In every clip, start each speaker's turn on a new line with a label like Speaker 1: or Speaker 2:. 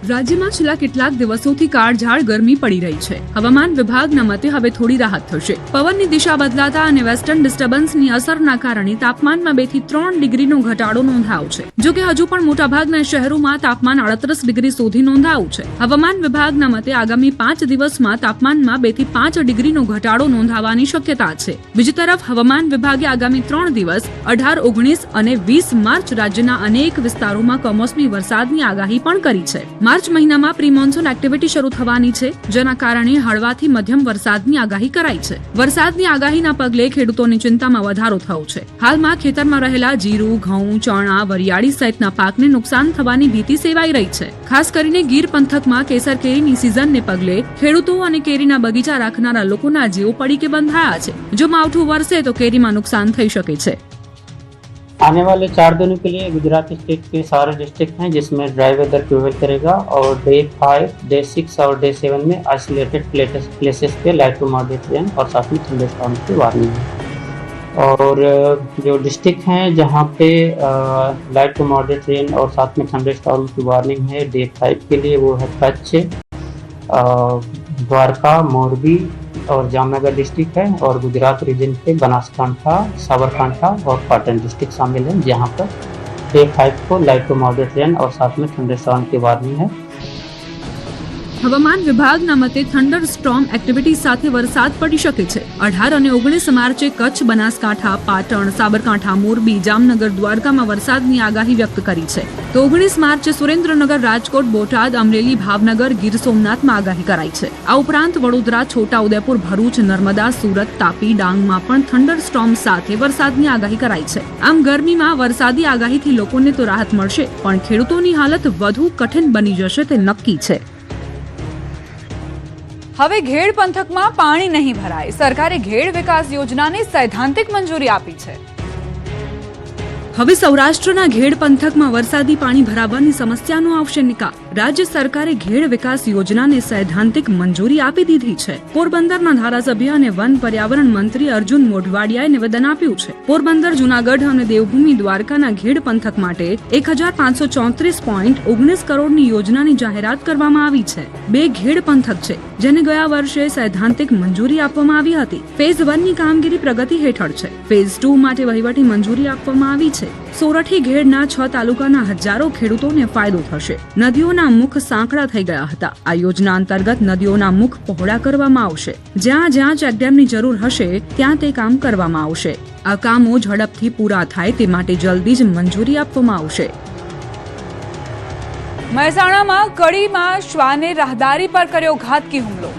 Speaker 1: રાજ્યમાં છેલ્લા કેટલાક દિવસોથી કાળઝાળ ગરમી પડી રહી છે। હવામાન વિભાગના મતે હવે થોડી રાહત થશે। પવનની દિશા બદલાતા અને વેસ્ટર્ન ડિસ્ટર્બન્સની અસરના કારણે તાપમાનમાં 2 થી 3 ડિગ્રીનો ઘટાડો નોંધાયો છે। જો કે હજુ પણ મોટાભાગના શહેરોમાં તાપમાન 38 ડિગ્રી સુધી નોંધાયું છે। હવામાન વિભાગના મતે આગામી 5 દિવસમાં તાપમાનમાં 2 થી 5 ડિગ્રીનો ઘટાડો નોંધાવાની શક્યતા છે। બીજી તરફ હવામાન વિભાગે આગામી 3 દિવસ 18, 19 અને 20 માર્ચ રાજ્યના અનેક વિસ્તારોમાં કમોસમી વરસાદની આગાહી પણ કરી છે। માર્ચ મહિનામાં પ્રી મોન્સૂન એક્ટિવિટી શરૂ થવાની છે, જેના કારણે હળવાથી મધ્યમ વરસાદની આગાહી કરાઈ છે। વરસાદની આગાહીના પગલે ખેડૂતોની ચિંતામાં વધારો થયો છે। હાલમાં ખેતરમાં રહેલા જીરું, ઘઉં, ચણા, વરિયાળી સહિતના પાકને નુકસાન થવાની ભીતિ સેવાઈ રહી છે। ખાસ કરીને ગીર પંથકમાં કેસર કેરીની સિઝનને પગલે ખેડૂતો અને કેરીના બગીચા રાખનારા લોકોના જીવ પડીકે બંધાયા છે। જો માવઠું વરસે તો કેરીમાં નુકસાન થઈ શકે છે।
Speaker 2: आने वाले 4 दिनों के लिए गुजरात स्टेट के सारे डिस्ट्रिक्ट हैं जिसमें ड्राई वेदर प्रिवेल करेगा और डे 5, डे 6 और डे 7 में आइसोलेटेड प्लेसेस पे लाइट टू मॉडरेट रेन और साथ में थंडरस्टॉर्म की वार्निंग है। और जो डिस्ट्रिक्ट हैं जहाँ पे लाइट टू मॉडरेट रेन और साथ में थंडरस्टॉर्म की वार्निंग है डे 5 के लिए वो है कच्छ, द्वारका, मोरबी और जामनगर डिस्ट्रिक्ट है। और गुजरात रीजन पे बनासकांठा, साबरकांठा और पाटन डिस्ट्रिक्ट शामिल हैं जहाँ पर डे 5 को लाइट टू मॉडरेट रेन और साथ में थंडरस्टॉर्म की वार्निंग है।
Speaker 1: હવામાન વિભાગના મતે થંડર સ્ટોર્મ એક્ટિવિટી સાથે વરસાદ પડી શકે છે। 18 અને 19 માર્ચે કચ્છ, બનાસકાંઠા, પાટણ, સાબરકાંઠા, મોરબી, જામનગર, દ્વારકામાં વરસાદની આગાહી વ્યક્ત કરી છે। તો 19 માર્ચે સુરેન્દ્રનગર, રાજકોટ, બોટાદ, અમરેલી, ભાવનગર, ગીર સોમનાથમાં આગાહી કરાઈ છે। આ ઉપરાંત વડોદરા, છોટાઉદેપુર, ભરૂચ, નર્મદા, સુરત, તાપી, ડાંગમાં પણ થંડર સ્ટોર્મ સાથે વરસાદની આગાહી કરાઈ છે। આમ ગરમીમાં વરસાદી આગાહીથી લોકોને તો રાહત મળશે, પણ ખેડૂતોની હાલત વધુ કઠિન બની જશે તે નક્કી છે।
Speaker 3: હવે ઘેડ પંથકમાં પાણી નહીં ભરાય। સરકારે ઘેડ વિકાસ યોજનાને સૈદ્ધાંતિક મંજૂરી આપી છે।
Speaker 1: હવે સૌરાષ્ટ્રના ઘેડ પંથકમાં વરસાદી પાણી ભરાવાની સમસ્યાનો આવશે નિકાલ। રાજ્ય સરકારે ઘેડ વિકાસ યોજનાને સૈદ્ધાંતિક મંજૂરી આપી દીધી છે। પોરબંદરના ધારાસભ્ય અને વન પર્યાવરણ મંત્રી અર્જુન મોઢવાડિયાએ નિવેદન આપ્યું છે। પોરબંદર, જૂનાગઢ અને દેવભૂમિ દ્વારકાના ઘેડ પંથક માટે 1534.19 કરોડની યોજનાની જાહેરાત કરવામાં આવી છે। 2 ઘેડ પંથક છે જેને ગયા વર્ષે સૈદ્ધાંતિક મંજૂરી આપવામાં આવી હતી। ફેઝ 1 ની કામગીરી પ્રગતિ હેઠળ છે। ફેઝ 2 માટે વહીવટી મંજૂરી આપવામાં આવી છે। સોરઠી ઘેડના 6 તાલુકાના હજારો ખેડૂતોને ફાયદો થશે। નદીઓના મુખ સાંકડા થઈ ગયા હતા। આ યોજના અંતર્ગત નદીઓના મુખ પહોળા કરવામાં આવશે। જ્યાં જ્યાં ચેકડેમની જરૂર હશે ત્યાં તે કામ કરવામાં આવશે। આ કામો ઝડપથી પૂરા થાય તે માટે જલ્દી જ મંજૂરી આપવામાં આવશે।
Speaker 3: મહેસાણામાં કડીમાં શ્વાને રાહદારી પર કર્યો ઘાતકી હુમલો।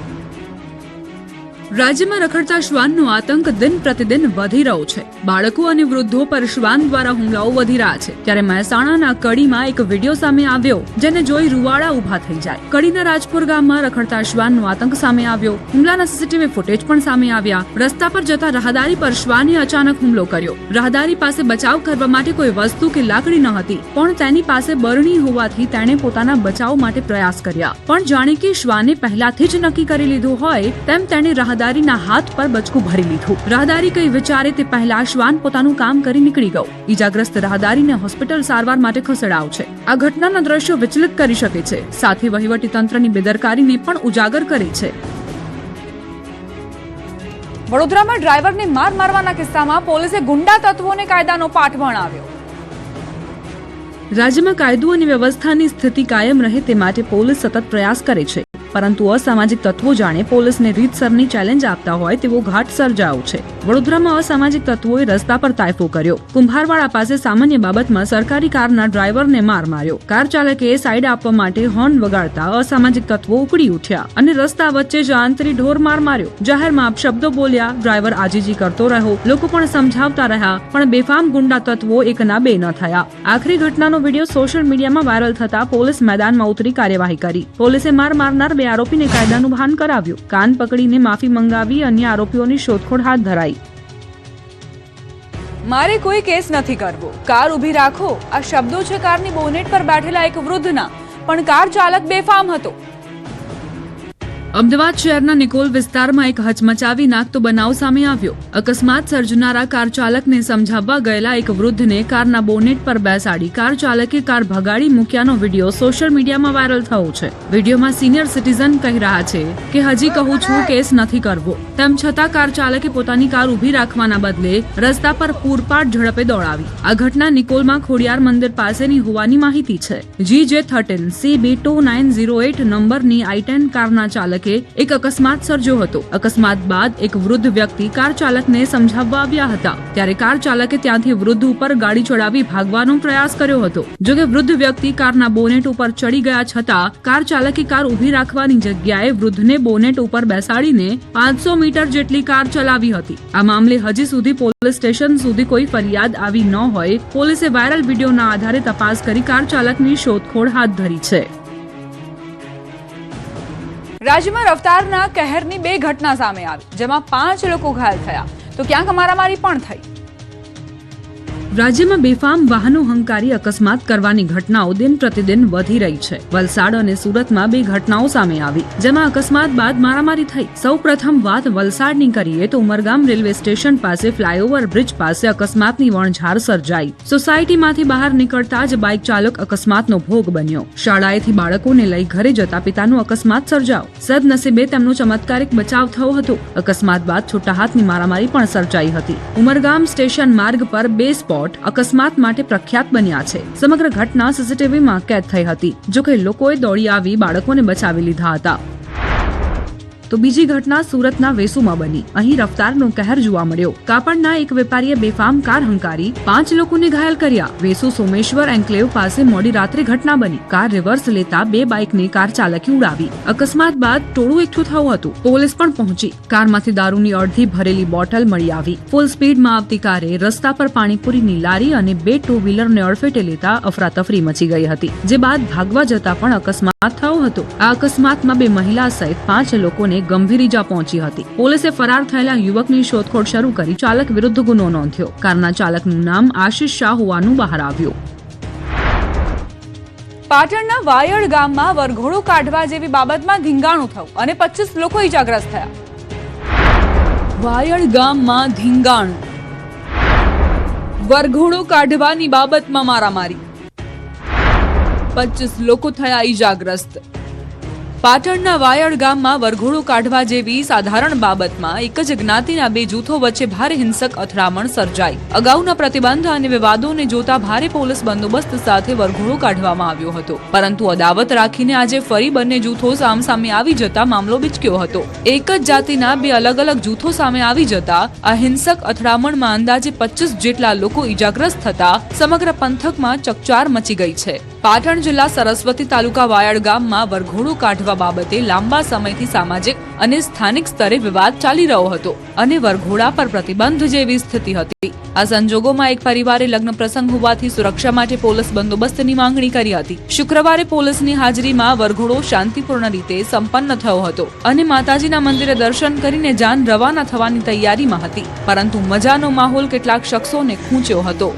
Speaker 1: રાજ્યમાં રખડતા શ્વાનનો આતંક દિન પ્રતિદિન વધી રહ્યો છે। બાળકો અને વૃદ્ધો પર શ્વાન દ્વારા હુમલાઓ વધી રહ્યા છે। ત્યારે મહેસાણાના કડીમાં એક વિડીયો સામે આવ્યો જેને જોઈ રૂવાડા ઉભા થઈ જાય। કડીના રાજપુર ગામમાં રખડતા શ્વાનનો આતંક સામે આવ્યો। હુમલાના સીસીટીવી ફૂટેજ પણ સામે આવ્યા। રસ્તા પર જતા રાહદારી પર શ્વાને અચાનક હુમલો કર્યો। રાહદારી પાસે બચાવ કરવા માટે કોઈ વસ્તુ કે લાકડી ન હતી, પણ તેની પાસે બરણી હોવાથી તેણે પોતાના બચાવ માટે પ્રયાસ કર્યા। પણ જાણે કે શ્વાને પહેલાથી જ નક્કી કરી લીધું હોય તેમ તેણે રાહદારીના હાથ પર બચકું ભરી લીધું। રાહદારી કઈ વિચારે તે પહેલા શ્વાન પોતાનું કામ કરી નીકળી ગયો। ઈજાગ્રસ્ત રાહદારીને હોસ્પિટલ સારવાર માટે ખસેડાયો છે। આ ઘટનાના દ્રશ્યો વિચલિત કરી શકે છે, સાથે વહીવટી તંત્રની બેદરકારીને પણ ઉજાગર કરે છે।
Speaker 3: વડોદરામાં ડ્રાઈવરને માર મારવાના કિસ્સામાં પોલીસે ગુંડા તત્વોને કાયદાનો પાઠ ભણાવ્યો।
Speaker 1: રાજ્યમાં કાયદો અને વ્યવસ્થાની સ્થિતિ કાયમ રહે તે માટે પોલીસ સતત પ્રયાસ કરે છે, પરંતુ અસામાજિક તત્વો જાણે પોલીસને રીતસરની ચેલેન્જ આપતા હોય તેવો ઘાટ સર્જાયો છે। વડોદરામાં અસામાજિક તત્વોએ રસ્તા પર તાયફો કર્યો। કુંભારવાડા પાસે સામાન્ય બાબતમાં સરકારી કારના ડ્રાઈવરને માર માર્યો। કાર ચાલકે સાઈડ આપવા માટે હોર્ન વગાડતા અસામાજિક તત્વો ઉકળી ઉઠ્યા અને રસ્તા વચ્ચે જ આંતરી ઢોર માર માર્યો। જાહેરમાં અપશબ્દો બોલ્યા। ડ્રાઈવર આજીજી કરતો રહ્યો। લોકો પણ સમજાવતા રહ્યા, પણ બેફામ ગુંડા તત્વો એકના બે ન થયા। આખરી ઘટનાનો વિડીયો સોશિયલ મીડિયામાં વાયરલ થતા પોલીસ મેદાનમાં ઉતરી કાર્યવાહી કરી। પોલીસે માર મારનાર આરોપીને કાયદાનું ભાન કરાવ્યું। કાન પકડીને માફી મંગાવી અન્ય આરોપીઓની શોધખોળ હાથ ધરાઈ।
Speaker 3: મારે કોઈ કેસ નથી કરવો, કાર ઊભી રાખો, આ શબ્દો છે કારની બોનેટ પર બેઠેલા એક વૃદ્ધના, પણ કાર ચાલક બેફામ હતો।
Speaker 1: અમદાવાદ શહેરના નિકોલ વિસ્તારમાં એક હચમચાવી નાખતો બનાવ સામે આવ્યો. અકસ્માત સર્જનારા કાર ચાલકને સમજાવવા ગયેલા એક વૃદ્ધને કારના બોનેટ પર બેસાડી કાર ચાલકે કાર ભગાડી મૂક્યાનો વિડીયો સોશિયલ મીડિયામાં વાયરલ થયો છે. વિડીયોમાં સિનિયર સિટીઝન કહી રહ્યા છે કે હજી કહું છું કેસ નથી કરવો. તેમ છતાં કાર ચાલકે પોતાની કાર ઊભી રાખવાના બદલે રસ્તા પર પૂરપાટ ઝડપે દોડાવી. આ ઘટના નિકોલમાં ખોડિયાર મંદિર પાસેની હોવાની માહિતી છે. GJ13 CB2908 નંબરની i10 કારના ચાલકે એક અકસ્માત સર્જ્યો હતો. અકસ્માત બાદ એક વૃદ્ધ વ્યક્તિ કાર ચાલકને સમજાવવા આવ્યા હતા. ત્યારે કાર ચાલકે ત્યાંથી વૃદ્ધ ઉપર ગાડી ચડાવી ભાગવાનો પ્રયાસ કર્યો હતો. જોકે વૃદ્ધ વ્યક્તિ કારના બોનેટ ઉપર ચડી ગયા છતાં કાર ચાલકે કાર ઊભી રાખવાની જગ્યાએ વૃદ્ધને બોનેટ ઉપર બેસાડીને 500 મીટર જેટલી કાર ચલાવી હતી. આ મામલે હજી સુધી પોલીસ સ્ટેશન સુધી કોઈ ફરિયાદ આવી ન હોય. પોલીસે વાયરલ વિડીયોના આધારે તપાસ કરી કાર ચાલકની શોધખોળ હાથ ધરી છે.
Speaker 3: રાજ્યમાં રફતારના કહેરની 2 ઘટના સામે આવી, જેમાં 5 લોકો ઘાયલ થયા તો ક્યાંક મારામારી પણ થઈ.
Speaker 1: રાજ્યમાં બેફામ વાહનો હંકારી અકસ્માત કરવાની ઘટનાઓ દિન પ્રતિદિન વધી રહી છે. વલસાડ અને સુરતમાં 2 ઘટનાઓ સામે આવી, જેમાં અકસ્માત બાદ મારામારી થઈ. સૌ પ્રથમ વાત વલસાડની કરીએ તો ઉમરગામ રેલવે સ્ટેશન પાસે ફ્લાયઓવર બ્રિજ પાસે અકસ્માતની વણઝાર સર્જાઈ. સોસાયટીમાંથી બહાર નીકળતા જ બાઇક ચાલક અકસ્માતનો ભોગ બન્યો. શાળાએથી બાળકોને લઈ ઘરે જતા પિતાનો અકસ્માત સર્જાયો. સદનસીબે તેમનો ચમત્કારિક બચાવ થયો હતો. અકસ્માત બાદ છૂટા હાથની મારામારી પણ સર્જાઈ હતી. ઉમરગામ સ્ટેશન માર્ગ પર 2 સ્પોટ અકસ્માત માટે પ્રખ્યાત બન્યા છે. સમગ્ર ઘટના સીસીટીવીમાં કેદ થઈ હતી. જોકે લોકોએ દોડી આવી બાળકોને બચાવી લીધા હતા. તો બીજી ઘટના સુરતના વેસુમાં બની. અહીં રફતારનો કહેર જોવા મળ્યો. કાપડના એક વેપારીએ બેફામ કાર હંકારી 5 લોકોને ઘાયલ કર્યા. વેસુ સોમેશ્વર એન્કલેવ પાસે મોડી રાત્રે ઘટના બની. કાર રિવર્સ લેતા 2 બાઇકને કાર ચાલકે ઉડાવી. અકસ્માત બાદ ટોળું એકઠું થયું હતું. પોલીસ પણ પહોંચી. કારમાંથી દારૂની અડધી ભરેલી બોટલ મળી આવી. ફૂલ સ્પીડમાં આવતી કારે રસ્તા પર પાણીપુરીની લારી અને 2 ટુ વ્હીલરને અડફેટે લેતા અફરાતફરી મચી ગઈ હતી. જે બાદ ભાગવા જતા પણ અકસ્માત થયો હતો. આ અકસ્માતમાં 2 મહિલા સહિત 5 લોકોને ગંભીર ઈજા પહોંચી હતી. પોલીસે ફરાર થયેલા યુવકની શોધખોળ શરૂ કરી ચાલક વિરુદ્ધ ગુનો નોંધ્યો. કારના ચાલકનું નામ આશિષ શાહ હોવાનું બહાર આવ્યું.
Speaker 3: પાટણના વાયડ ગામમાં વરઘોડો કાઢવા જેવી બાબતમાં ધીંગાણું થયું અને 25 લોકો ઈજાગ્રસ્ત થયા. વાયડ ગામમાં ધીંગાણું, વરઘોડો કાઢવાની બાબતમાં મારામારી, 25 લોકો થયા ઈજાગ્રસ્ત. પાટણના વાયડ ગામમાં વરઘોડો કાઢવા જેવી સાધારણ બાબતમાં એક જ જ્ઞાતિના 2 જૂથો વચ્ચે ભારે હિંસક અથડામણ સર્જાઈ. અગાઉના પ્રતિબંધ અને વિવાદોને જોતા ભારે પોલીસ બંદોબસ્ત સાથે વરઘોડો કાઢવામાં આવ્યો હતો. પરંતુ અદાવત રાખીને આજે ફરી બંને જૂથો સામસામે આવી જતા મામલો બિચક્યો હતો. એક જ જાતિના 2 અલગ અલગ જૂથો સામે આવી જતા આ હિંસક અથડામણમાં અંદાજે 25 જેટલા લોકો ઈજાગ્રસ્ત થતા સમગ્ર પંથકમાં ચકચાર મચી ગઈ છે. પાટણ જિલ્લા સરસ્વતી તાલુકા વાયડ ગામમાં વરઘોડો કાઢવા બાબતે લાંબા સમયથી સામાજિક અને સ્થાનિક સ્તરે વિવાદ ચાલી રહ્યો હતો અને વરઘોડા પર પ્રતિબંધ જેવી સ્થિતિ હતી. આ સંજોગોમાં એક પરિવારે લગ્ન પ્રસંગ હોવાથી સુરક્ષા માટે પોલીસ બંદોબસ્તની માંગણી કરી હતી. શુક્રવારે પોલીસની હાજરીમાં વરઘોડો શાંતિપૂર્ણ રીતે સંપન્ન થયો હતો અને માતાજીના મંદિરે દર્શન કરીને જાન રવાના થવાની તૈયારીમાં હતી. પરંતુ મજાનો માહોલ કેટલાક શખ્સોને ખૂંચ્યો હતો.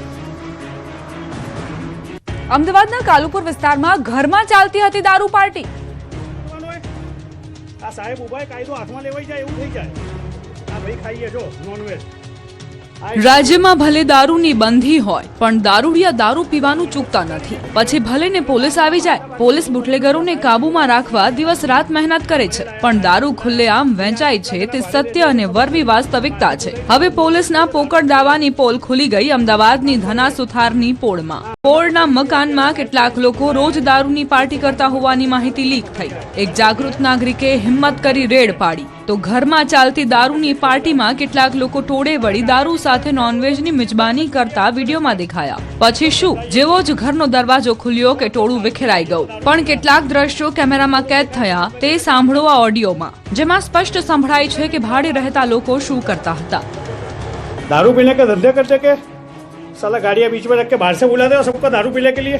Speaker 3: અમદાવાદના કાલુપુર વિસ્તારમાં ઘરમાં ચાલતી હતી દારૂ પાર્ટી.
Speaker 4: આ સાહેબ ઉભા કાયદો હાથમાં લેવાઈ જાય એવું થઈ જાય. આ ભાઈ ખાઈએ જો નોનવેજ.
Speaker 3: રાજ્યમાં ભલે દારૂની બંધી હોય પણ દારૂડિયા દારૂ પીવાનું ચૂકતા નથી. પછી ભલે ને પોલીસ આવી જાય. પોલીસ બુટલેગરોને કાબૂમાં રાખવા દિવસ રાત મહેનત કરે છે, પણ દારૂ ખુલ્લેઆમ વહેંચાય છે તે સત્ય અને વરવી વાસ્તવિકતા છે. હવે પોલીસના પોકળ દાવાની પોલ ખુલી ગઈ અમદાવાદની ધના સુથારની પોળમાં. પોળના મકાનમાં કેટલાક લોકો રોજ દારૂની પાર્ટી કરતા હોવાની માહિતી લીક થઈ. એક જાગૃત નાગરિકે હિંમત કરી રેડ પાડી તો ઘરમાં ચાલતી દારૂની પાર્ટીમાં કેટલાક લોકો ટોળે વળી દારૂ સાથે નોનવેજની મિજબાની કરતા વિડીયોમાં દેખાયા. પછી શું, જેવો જ ઘરનો દરવાજો ખુલ્યો કે ટોળું વિખેરાઈ ગયું. પણ કેટલાક દ્રશ્યો કેમેરામાં કેદ થયા તે સાંભળો આ ઓડિયોમાં, જેમાં સ્પષ્ટ સંભળાય છે કે ભાડે રહેતા લોકો શું કરતા હતા.
Speaker 4: दारू पीने का धंधे करते के साला गाड़ियाँ बीच में रख के बाहर से बुला दे और सबको दारू पीने के लिए